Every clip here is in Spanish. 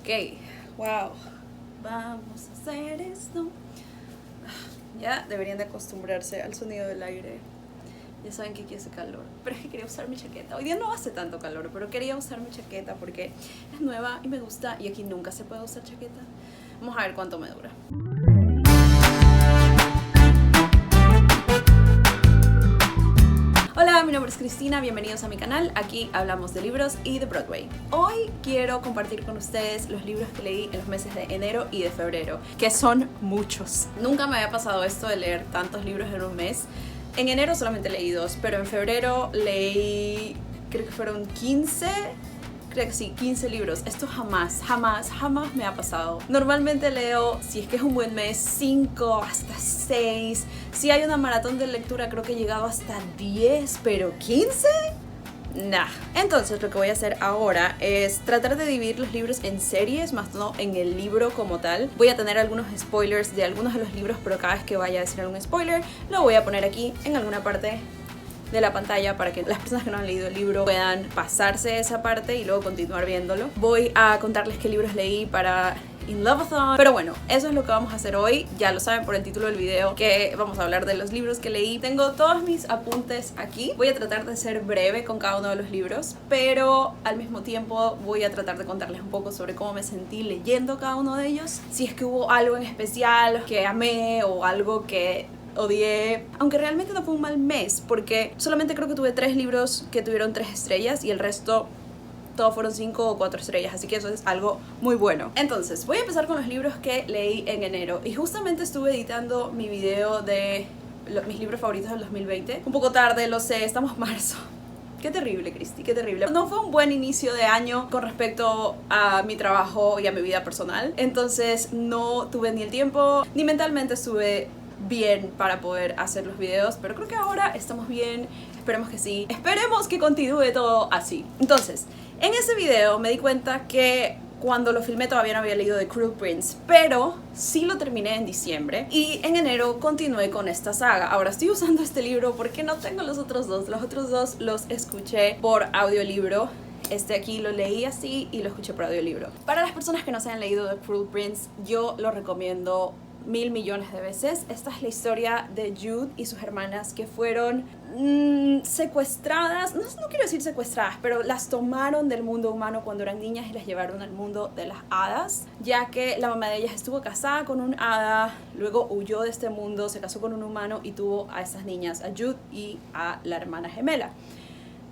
Ok, wow. Vamos a hacer esto. Ya deberían de acostumbrarse al sonido del aire. Ya saben que aquí hace calor. Pero es que quería usar mi chaqueta. Hoy día no hace tanto calor, pero quería usar mi chaqueta porque es nueva y me gusta. Y aquí nunca se puede usar chaqueta. Vamos a ver cuánto me dura. Hola, mi nombre es Cristina, bienvenidos a mi canal. Aquí hablamos de libros y de Broadway. Hoy quiero compartir con ustedes los libros que leí en los meses de enero y de febrero, que son muchos. Nunca me había pasado esto de leer tantos libros en un mes. En enero solamente leí 2, pero en febrero leí, creo que fueron 15. Creo que sí, 15 libros. Esto jamás me ha pasado. Normalmente leo, si es que es un buen mes, 5 hasta 6. Si hay una maratón de lectura, creo que he llegado hasta 10, pero 15. Nah. Entonces lo que voy a hacer ahora es tratar de dividir los libros en series, más no en el libro como tal. Voy a tener algunos spoilers de algunos de los libros, pero cada vez que vaya a decir algún spoiler, lo voy a poner aquí en alguna parte de la pantalla para que las personas que no han leído el libro puedan pasarse esa parte y luego continuar viéndolo. Voy a contarles qué libros leí para In Loveathon. Pero bueno, eso es lo que vamos a hacer hoy. Ya lo saben por el título del video que vamos a hablar de los libros que leí. Tengo todos mis apuntes aquí. Voy a tratar de ser breve con cada uno de los libros, pero al mismo tiempo voy a tratar de contarles un poco sobre cómo me sentí leyendo cada uno de ellos. Si es que hubo algo en especial que amé o algo que odié, aunque realmente no fue un mal mes, porque solamente creo que tuve 3 libros que tuvieron 3 estrellas y el resto todos fueron 5 o 4 estrellas, así que eso es algo muy bueno. Entonces, voy a empezar con los libros que leí en enero, y justamente estuve editando mi video de mis libros favoritos del 2020. Un poco tarde, lo sé, estamos en marzo. Qué terrible, Cristi, qué terrible. No fue un buen inicio de año con respecto a mi trabajo y a mi vida personal, entonces no tuve ni el tiempo, ni mentalmente estuve bien para poder hacer los videos, pero creo que ahora estamos bien, esperemos que sí, esperemos que continúe todo así. Entonces, en ese video me di cuenta que cuando lo filmé todavía no había leído The Cruel Prince, pero sí lo terminé en diciembre y en enero continué con esta saga. Ahora estoy usando este libro porque no tengo los otros dos los escuché por audiolibro. Este aquí lo leí así y lo escuché por audiolibro. Para las personas que no se han leído The Cruel Prince, yo lo recomiendo 1000 millones de veces. Esta es la historia de Jude y sus hermanas que fueron secuestradas, no quiero decir secuestradas, pero las tomaron del mundo humano cuando eran niñas y las llevaron al mundo de las hadas, ya que la mamá de ellas estuvo casada con un hada, luego huyó de este mundo, se casó con un humano y tuvo a esas niñas, a Jude y a la hermana gemela.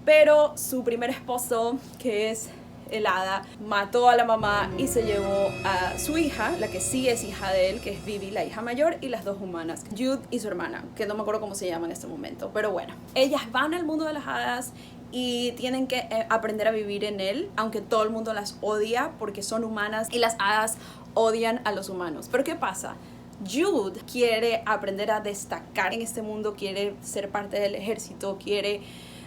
Pero su primer esposo, que es el hada, mató a la mamá y se llevó a su hija, la que sí es hija de él, que es Vivi, la hija mayor, y las dos humanas, Jude y su hermana, que no me acuerdo cómo se llaman en este momento, pero bueno. Ellas van al mundo de las hadas y tienen que aprender a vivir en él, aunque todo el mundo las odia porque son humanas y las hadas odian a los humanos. Pero ¿qué pasa? Jude quiere aprender a destacar en este mundo, quiere ser parte del ejército, quiere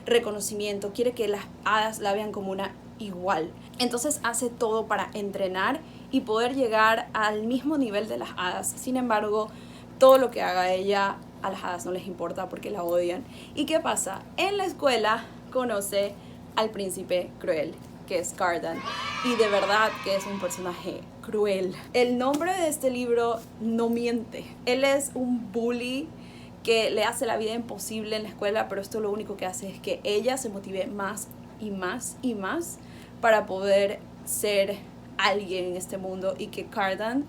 reconocimiento, quiere que las hadas la vean como una igual. Entonces hace todo para entrenar y poder llegar al mismo nivel de las hadas. Sin embargo, todo lo que haga ella, a las hadas no les importa porque la odian. ¿Y qué pasa? En la escuela conoce al príncipe cruel, que es Cardan, y de verdad que es un personaje cruel. El nombre de este libro no miente. Él es un bully que le hace la vida imposible en la escuela, pero esto lo único que hace es que ella se motive más y más y más para poder ser alguien en este mundo y que Cardan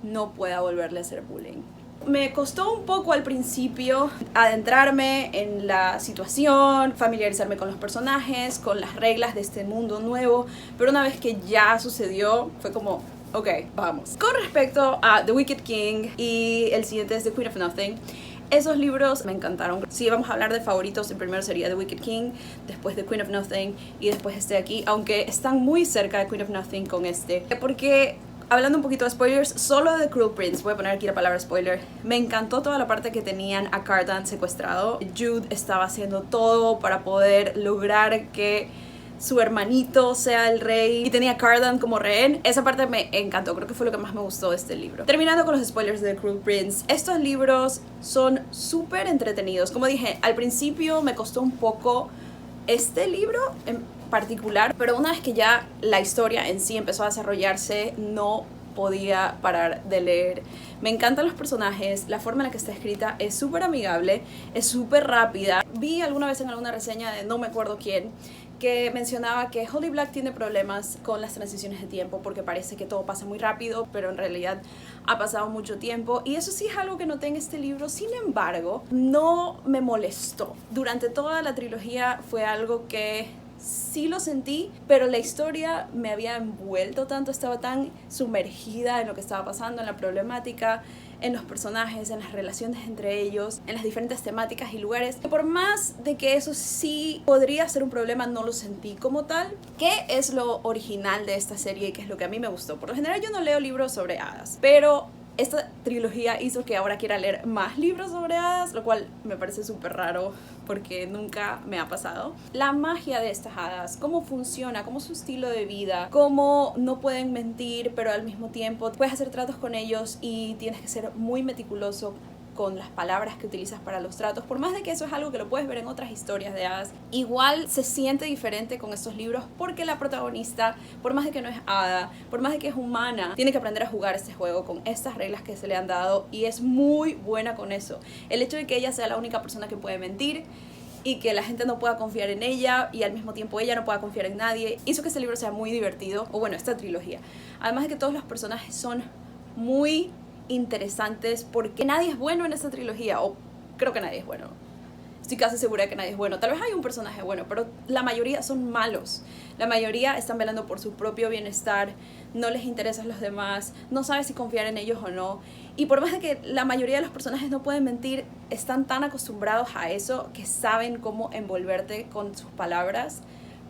no pueda volverle a hacer bullying. Me costó un poco al principio adentrarme en la situación, familiarizarme con los personajes, con las reglas de este mundo nuevo, pero una vez que ya sucedió fue como, ok, vamos. Con respecto a The Wicked King y el siguiente es The Queen of Nothing, esos libros me encantaron. Si vamos a hablar de favoritos, el primero sería The Wicked King, después The Queen of Nothing y después este de aquí, aunque están muy cerca de Queen of Nothing con este, porque hablando un poquito de spoilers, solo de The Cruel Prince, voy a poner aquí la palabra spoiler, me encantó toda la parte que tenían a Cardan secuestrado. Jude estaba haciendo todo para poder lograr que su hermanito sea el rey y tenía a Cardan como rehén. Esa parte me encantó, creo que fue lo que más me gustó de este libro. Terminando con los spoilers de The Cruel Prince, estos libros son súper entretenidos. Como dije, al principio me costó un poco este libro, particular, pero una vez que ya la historia en sí empezó a desarrollarse, no podía parar de leer. Me encantan los personajes, la forma en la que está escrita es súper amigable, es súper rápida. Vi alguna vez en alguna reseña de no me acuerdo quién que mencionaba que Holly Black tiene problemas con las transiciones de tiempo porque parece que todo pasa muy rápido, pero en realidad ha pasado mucho tiempo, y eso sí es algo que noté en este libro. Sin embargo, no me molestó. Durante toda la trilogía fue algo que sí lo sentí, pero la historia me había envuelto tanto, estaba tan sumergida en lo que estaba pasando, en la problemática, en los personajes, en las relaciones entre ellos, en las diferentes temáticas y lugares, que por más de que eso sí podría ser un problema, no lo sentí como tal. ¿Qué es lo original de esta serie y qué es lo que a mí me gustó? Por lo general yo no leo libros sobre hadas, pero esta trilogía hizo que ahora quiera leer más libros sobre hadas, lo cual me parece súper raro porque nunca me ha pasado. La magia de estas hadas, cómo funciona, cómo es su estilo de vida, cómo no pueden mentir, pero al mismo tiempo puedes hacer tratos con ellos y tienes que ser muy meticuloso con las palabras que utilizas para los tratos. Por más de que eso es algo que lo puedes ver en otras historias de hadas, igual se siente diferente con estos libros porque la protagonista, por más de que no es hada, por más de que es humana, tiene que aprender a jugar este juego con estas reglas que se le han dado, y es muy buena con eso. El hecho de que ella sea la única persona que puede mentir y que la gente no pueda confiar en ella y al mismo tiempo ella no pueda confiar en nadie, hizo que este libro sea muy divertido, o bueno, esta trilogía. Además de que todos los personajes son muy interesantes porque nadie es bueno en esta trilogía, o creo que nadie es bueno. Estoy casi segura de que nadie es bueno. Tal vez hay un personaje bueno, pero la mayoría son malos. La mayoría están velando por su propio bienestar, no les interesan los demás, no sabes si confiar en ellos o no. Y por más de que la mayoría de los personajes no pueden mentir, están tan acostumbrados a eso que saben cómo envolverte con sus palabras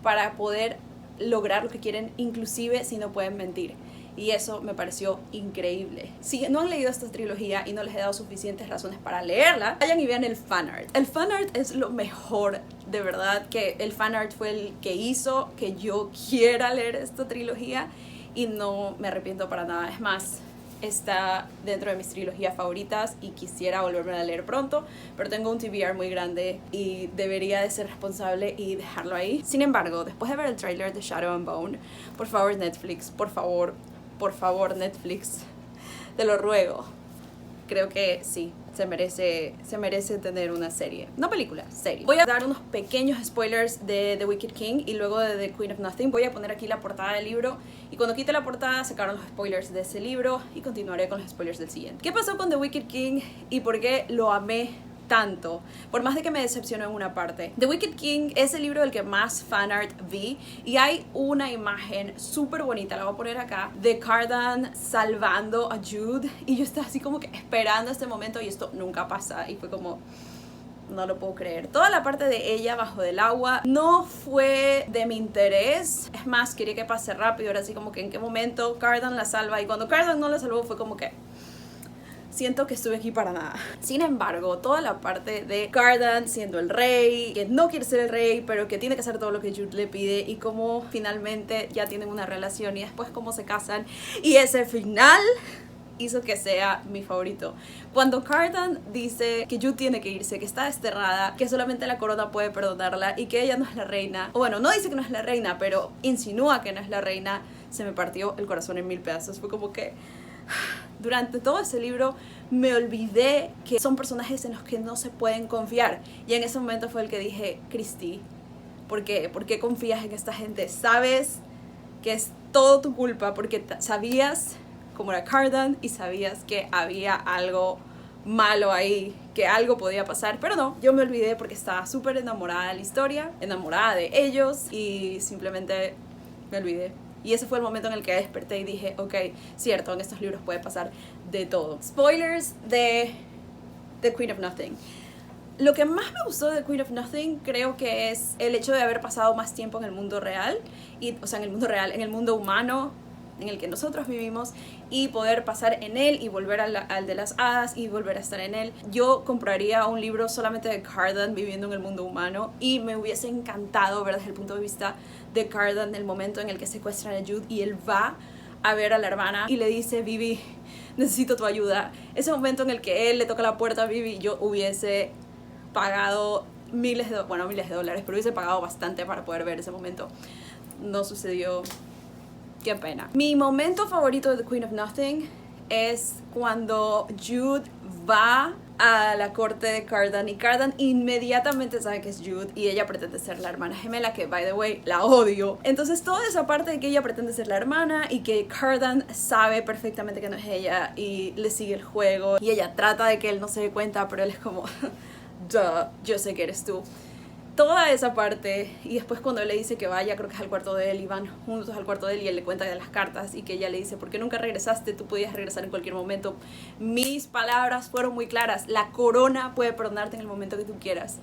para poder lograr lo que quieren, inclusive si no pueden mentir. Y eso me pareció increíble. Si no han leído esta trilogía y no les he dado suficientes razones para leerla, vayan y vean el fanart. El fanart es lo mejor, de verdad, que el fanart fue el que hizo que yo quiera leer esta trilogía, y no me arrepiento para nada. Es más, está dentro de mis trilogías favoritas y quisiera volverme a leer pronto, pero tengo un TBR muy grande y debería de ser responsable y dejarlo ahí. Sin embargo, después de ver el tráiler de Shadow and Bone, por favor Netflix, por favor Netflix, te lo ruego. Creo que sí, se merece tener una serie, no película, serie. Voy a dar unos pequeños spoilers de The Wicked King y luego de The Queen of Nothing. Voy a poner aquí la portada del libro y cuando quite la portada sacaron los spoilers de ese libro y continuaré con los spoilers del siguiente. ¿Qué pasó con The Wicked King y por qué lo amé tanto? Por más de que me decepcionó en una parte. The Wicked King es el libro del que más fanart vi, y hay una imagen súper bonita, la voy a poner acá, de Cardan salvando a Jude, y yo estaba así como que esperando este momento y esto nunca pasa, y fue como, no lo puedo creer. Toda la parte de ella bajo del agua no fue de mi interés, es más, quería que pase rápido, era así como que en qué momento Cardan la salva, y cuando Cardan no la salvó fue como que siento que estuve aquí para nada. Sin embargo, toda la parte de Cardan siendo el rey, que no quiere ser el rey, pero que tiene que hacer todo lo que Jude le pide, y cómo finalmente ya tienen una relación y después cómo se casan, y ese final hizo que sea mi favorito. Cuando Cardan dice que Jude tiene que irse, que está desterrada, que solamente la corona puede perdonarla y que ella no es la reina, o bueno, no dice que no es la reina, pero insinúa que no es la reina, se me partió el corazón en 1000 pedazos. Fue como que durante todo ese libro me olvidé que son personajes en los que no se pueden confiar, y en ese momento fue el que dije, Christy, ¿por qué confías en esta gente? Sabes que es todo tu culpa porque sabías cómo era Cardan y sabías que había algo malo ahí, que algo podía pasar, pero no, yo me olvidé porque estaba súper enamorada de la historia, enamorada de ellos, y simplemente me olvidé. Y ese fue el momento en el que desperté y dije, ok, cierto, en estos libros puede pasar de todo. Spoilers de The Queen of Nothing. Lo que más me gustó de The Queen of Nothing creo que es el hecho de haber pasado más tiempo en el mundo real, o sea, en el mundo real, en el mundo humano en el que nosotros vivimos, y poder pasar en él y volver al de las hadas y volver a estar en él. Yo compraría un libro solamente de Cardan viviendo en el mundo humano, y me hubiese encantado ver desde el punto de vista de Cardan el momento en el que secuestran a Jude y él va a ver a la hermana y le dice, Vivi, necesito tu ayuda. Ese momento en el que él le toca la puerta a Vivi, yo hubiese pagado miles de dólares, pero hubiese pagado bastante para poder ver ese momento. No sucedió. Qué pena. Mi momento favorito de The Queen of Nothing es cuando Jude va a la corte de Cardan y Cardan inmediatamente sabe que es Jude y ella pretende ser la hermana gemela, que by the way la odio. Entonces toda esa parte de que ella pretende ser la hermana y que Cardan sabe perfectamente que no es ella y le sigue el juego y ella trata de que él no se dé cuenta, pero él es como duh, yo sé que eres tú. Toda esa parte, y después cuando él le dice que vaya, creo que es al cuarto de él, y van juntos al cuarto de él y él le cuenta de las cartas y que ella le dice, ¿por qué nunca regresaste? Tú podías regresar en cualquier momento. Mis palabras fueron muy claras, la corona puede perdonarte en el momento que tú quieras.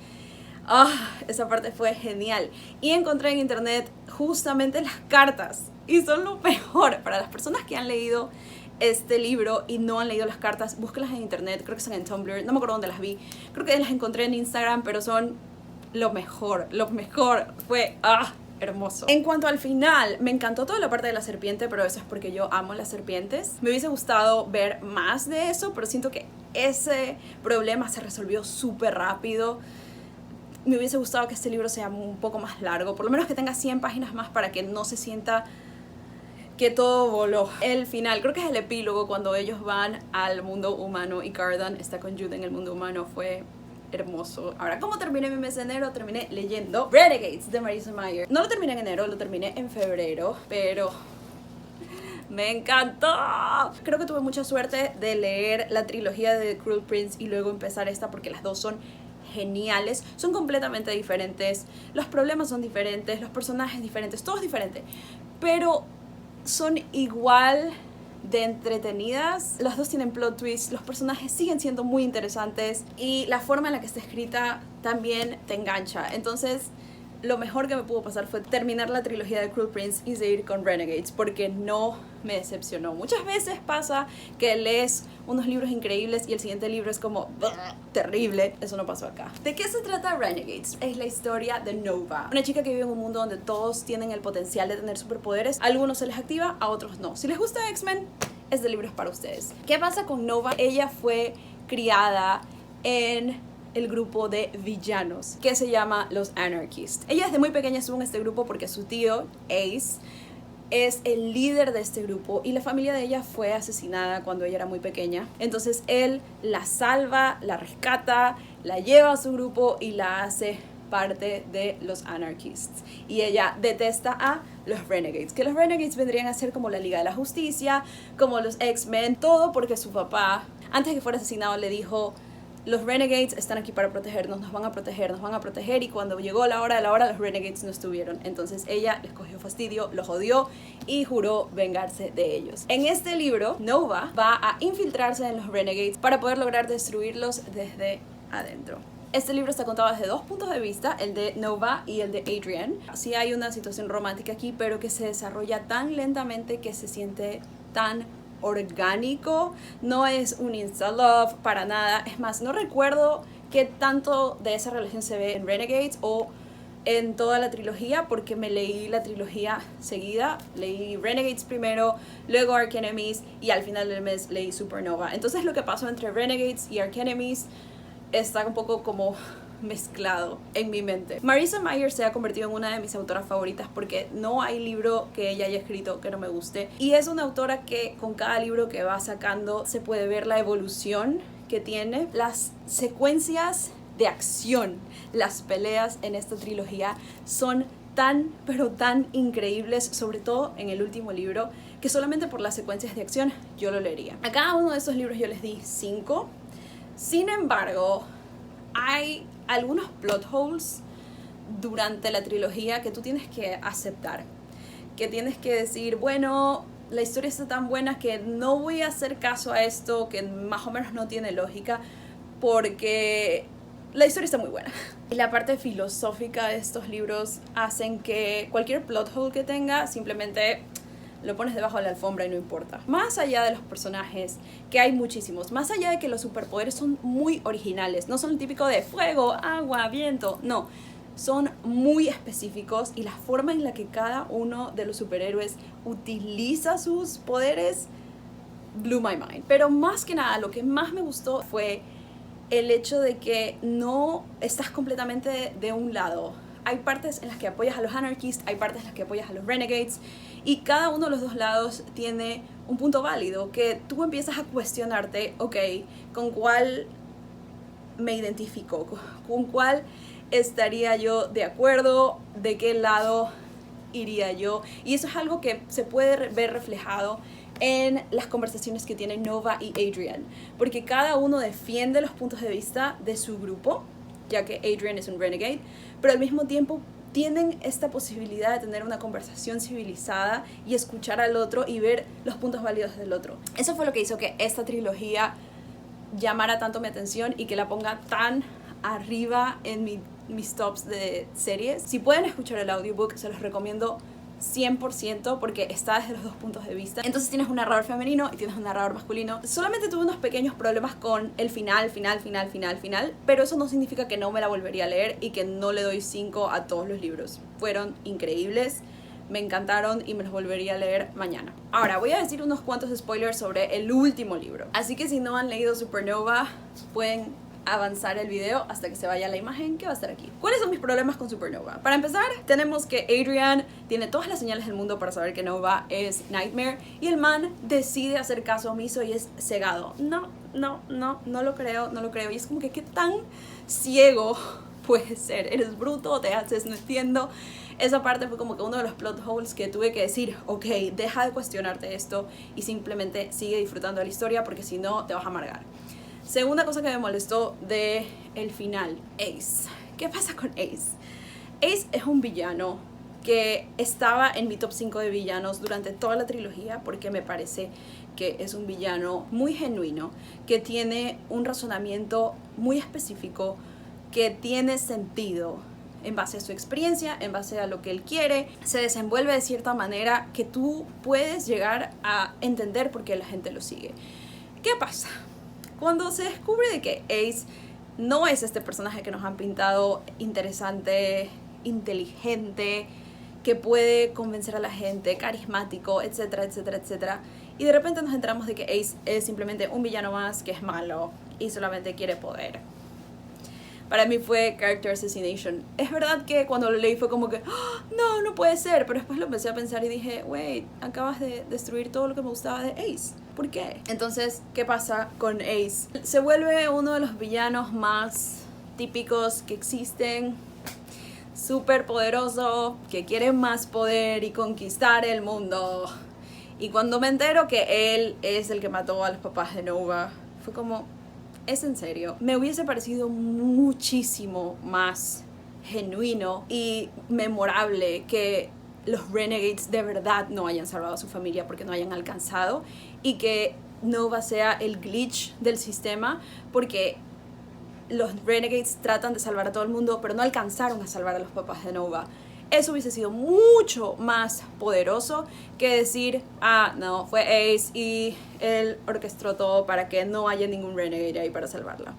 Esa parte fue genial. Y encontré en internet justamente las cartas y son lo mejor. Para las personas que han leído este libro y no han leído las cartas, búsquenlas en internet, creo que están en Tumblr, no me acuerdo dónde las vi, creo que las encontré en Instagram, pero son lo mejor fue hermoso. En cuanto al final, me encantó toda la parte de la serpiente, pero eso es porque yo amo las serpientes. Me hubiese gustado ver más de eso, pero siento que ese problema se resolvió súper rápido. Me hubiese gustado que este libro sea un poco más largo, por lo menos que tenga 100 páginas más para que no se sienta que todo voló. El final, creo que es el epílogo, cuando ellos van al mundo humano y Cardan está con Jude en el mundo humano, fue hermoso. Ahora, ¿cómo terminé mi mes de enero? Terminé leyendo Renegades de Marissa Meyer. No lo terminé en enero, lo terminé en febrero, pero me encantó. Creo que tuve mucha suerte de leer la trilogía de The Cruel Prince y luego empezar esta, porque las dos son geniales, son completamente diferentes, los problemas son diferentes, los personajes diferentes, todo es diferente, pero son igual de entretenidas. Las dos tienen plot twists, los personajes siguen siendo muy interesantes y la forma en la que está escrita también te engancha. Entonces lo mejor que me pudo pasar fue terminar la trilogía de Cruel Prince y seguir con Renegades, porque no me decepcionó. Muchas veces pasa que lees unos libros increíbles y el siguiente libro es como terrible. Eso no pasó acá. ¿De qué se trata Renegades? Es la historia de Nova, una chica que vive en un mundo donde todos tienen el potencial de tener superpoderes. A algunos se les activa, a otros no. Si les gusta X-Men, este libro es para ustedes. ¿Qué pasa con Nova? Ella fue criada en el grupo de villanos que se llama los Anarchists. Ella desde muy pequeña estuvo en este grupo porque su tío Ace es el líder de este grupo y la familia de ella fue asesinada cuando ella era muy pequeña. Entonces él la salva, la rescata, la lleva a su grupo y la hace parte de los Anarchists. Y ella detesta a los Renegades, que los Renegades vendrían a ser como la Liga de la Justicia, como los X-Men, todo porque su papá, antes de que fuera asesinado, le dijo: los Renegades están aquí para protegernos, nos van a proteger, y cuando llegó la hora de la hora, los Renegades no estuvieron. Entonces ella les cogió fastidio, los odió y juró vengarse de ellos. En este libro, Nova va a infiltrarse en los Renegades para poder lograr destruirlos desde adentro. Este libro está contado desde dos puntos de vista, el de Nova y el de Adrian. Sí hay una situación romántica aquí, pero que se desarrolla tan lentamente que se siente tan orgánico. No es un insta-love para nada. Es más, no recuerdo qué tanto de esa relación se ve en Renegades o en toda la trilogía, porque me leí la trilogía seguida. Leí Renegades primero, luego Arch Enemies y al final del mes leí Supernova. Entonces lo que pasó entre Renegades y Arch Enemies está un poco como mezclado en mi mente. Marissa Meyer se ha convertido en una de mis autoras favoritas porque no hay libro que ella haya escrito que no me guste, y es una autora que con cada libro que va sacando se puede ver la evolución que tiene. Las secuencias de acción, las peleas en esta trilogía son tan, pero tan increíbles, sobre todo en el último libro, que solamente por las secuencias de acción yo lo leería. A cada uno de estos libros yo les di 5. Sin embargo, hay algunos plot holes durante la trilogía que tú tienes que aceptar, que tienes que decir, bueno, la historia está tan buena que no voy a hacer caso a esto, que más o menos no tiene lógica, porque la historia está muy buena. Y la parte filosófica de estos libros hacen que cualquier plot hole que tenga simplemente lo pones debajo de la alfombra y no importa. Más allá de los personajes, que hay muchísimos, más allá de que los superpoderes son muy originales, no son el típico de fuego, agua, viento, no, son muy específicos, y la forma en la que cada uno de los superhéroes utiliza sus poderes blew my mind. Pero más que nada, lo que más me gustó fue el hecho de que no estás completamente de un lado. Hay partes en las que apoyas a los anarchists, hay partes en las que apoyas a los renegades, y cada uno de los dos lados tiene un punto válido, que tú empiezas a cuestionarte, ok, ¿con cuál me identifico? ¿Con cuál estaría yo de acuerdo? ¿De qué lado iría yo? Y eso es algo que se puede ver reflejado en las conversaciones que tienen Nova y Adrian, porque cada uno defiende los puntos de vista de su grupo, ya que Adrian es un renegade, pero al mismo tiempo tienen esta posibilidad de tener una conversación civilizada y escuchar al otro y ver los puntos válidos del otro. Eso fue lo que hizo que esta trilogía llamara tanto mi atención y que la ponga tan arriba en mis tops de series. Si pueden escuchar el audiobook, se los recomiendo 100% porque está desde los dos puntos de vista. Entonces tienes un narrador femenino y tienes un narrador masculino. Solamente tuve unos pequeños problemas con el final, pero eso no significa que no me la volvería a leer y que no le doy 5 a todos los libros. Fueron increíbles, me encantaron y me los volvería a leer mañana. Ahora voy a decir unos cuantos spoilers sobre el último libro, así que si no han leído Supernova pueden avanzar el video hasta que se vaya la imagen que va a estar aquí. ¿Cuáles son mis problemas con Supernova? Para empezar, tenemos que Adrian tiene todas las señales del mundo para saber que Nova es Nightmare y el man decide hacer caso omiso y es cegado. No lo creo. Y es como que qué tan ciego puede ser. Eres bruto o te haces, no entiendo. Esa parte fue como que uno de los plot holes que tuve que decir, ok, deja de cuestionarte esto y simplemente sigue disfrutando de la historia porque si no te vas a amargar. Segunda cosa que me molestó de el final, Ace. ¿Qué pasa con Ace? Ace es un villano que estaba en mi top 5 de villanos durante toda la trilogía porque me parece que es un villano muy genuino, que tiene un razonamiento muy específico, que tiene sentido en base a su experiencia, en base a lo que él quiere, se desenvuelve de cierta manera que tú puedes llegar a entender por qué la gente lo sigue. ¿Qué pasa? Cuando se descubre de que Ace no es este personaje que nos han pintado interesante, inteligente, que puede convencer a la gente, carismático, etcétera, etcétera, etcétera, y de repente nos enteramos de que Ace es simplemente un villano más que es malo y solamente quiere poder. Para mí fue character assassination. Es verdad que cuando lo leí fue como que no puede ser, pero después lo empecé a pensar y dije, wait, acabas de destruir todo lo que me gustaba de Ace. ¿Por qué? Entonces, ¿qué pasa con Ace? Se vuelve uno de los villanos más típicos que existen, súper poderoso, que quiere más poder y conquistar el mundo. Y cuando me entero que él es el que mató a los papás de Nova, fue como, ¿es en serio? Me hubiese parecido muchísimo más genuino y memorable que los Renegades de verdad no hayan salvado a su familia porque no hayan alcanzado y que Nova sea el glitch del sistema porque los Renegades tratan de salvar a todo el mundo pero no alcanzaron a salvar a los papás de Nova. Eso hubiese sido mucho más poderoso que decir, no, fue Ace y él orquestó todo para que no haya ningún Renegade ahí para salvarla.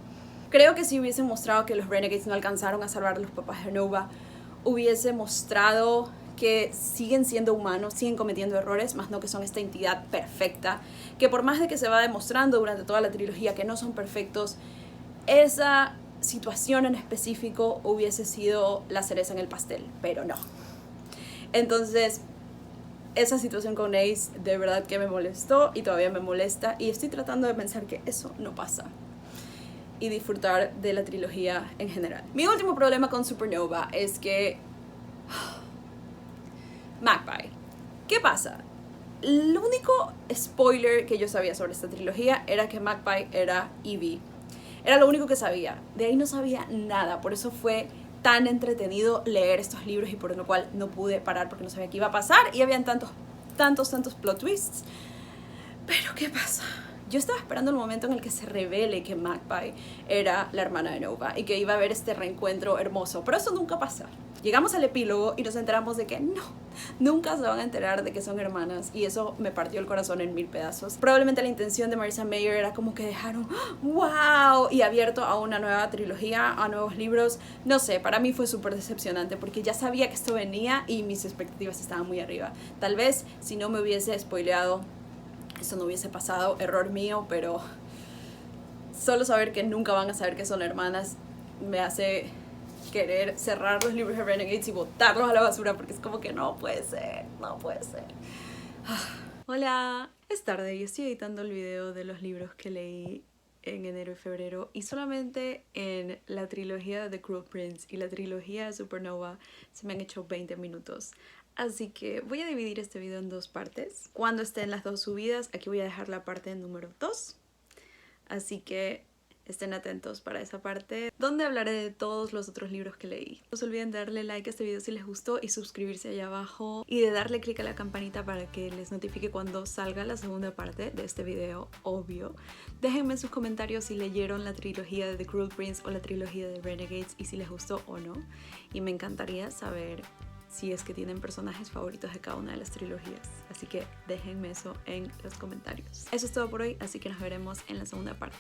Creo que si hubiese mostrado que los Renegades no alcanzaron a salvar a los papás de Nova, hubiese mostrado que siguen siendo humanos, siguen cometiendo errores, más no que son esta entidad perfecta, que por más de que se va demostrando durante toda la trilogía que no son perfectos, esa situación en específico hubiese sido la cereza en el pastel, pero no. Entonces, esa situación con Ace de verdad que me molestó y todavía me molesta y estoy tratando de pensar que eso no pasa y disfrutar de la trilogía en general. Mi último problema con Supernova es que Magpie. ¿Qué pasa? El único spoiler que yo sabía sobre esta trilogía era que Magpie era Evie. Era lo único que sabía. De ahí no sabía nada. Por eso fue tan entretenido leer estos libros y por lo cual no pude parar porque no sabía qué iba a pasar. Y habían tantos plot twists. Pero ¿qué pasa? Yo estaba esperando el momento en el que se revele que Magpie era la hermana de Nova y que iba a haber este reencuentro hermoso. Pero eso nunca pasa. Llegamos al epílogo y nos enteramos de que no, nunca se van a enterar de que son hermanas y eso me partió el corazón en 1000 pedazos. Probablemente la intención de Marissa Mayer era como que dejaron wow y abierto a una nueva trilogía, a nuevos libros. No sé, para mí fue súper decepcionante porque ya sabía que esto venía y mis expectativas estaban muy arriba. Tal vez si no me hubiese spoileado, eso no hubiese pasado, error mío, pero Solo saber que nunca van a saber que son hermanas me hace querer cerrar los libros de Renegades y botarlos a la basura, porque es como que no puede ser, no puede ser. Hola, es tarde y estoy editando el video de los libros que leí en enero y febrero, y solamente en la trilogía de The Cruel Prince y la trilogía de Supernova se me han hecho 20 minutos. Así que voy a dividir este video en dos partes. Cuando estén las dos subidas, aquí voy a dejar la parte número 2. Así que estén atentos para esa parte, donde hablaré de todos los otros libros que leí. No se olviden de darle like a este video si les gustó y suscribirse allá abajo y de darle click a la campanita para que les notifique cuando salga la segunda parte de este video, obvio. Déjenme en sus comentarios si leyeron la trilogía de The Cruel Prince o la trilogía de Renegades y si les gustó o no. Y me encantaría saber si es que tienen personajes favoritos de cada una de las trilogías. Así que déjenme eso en los comentarios. Eso es todo por hoy, así que nos veremos en la segunda parte.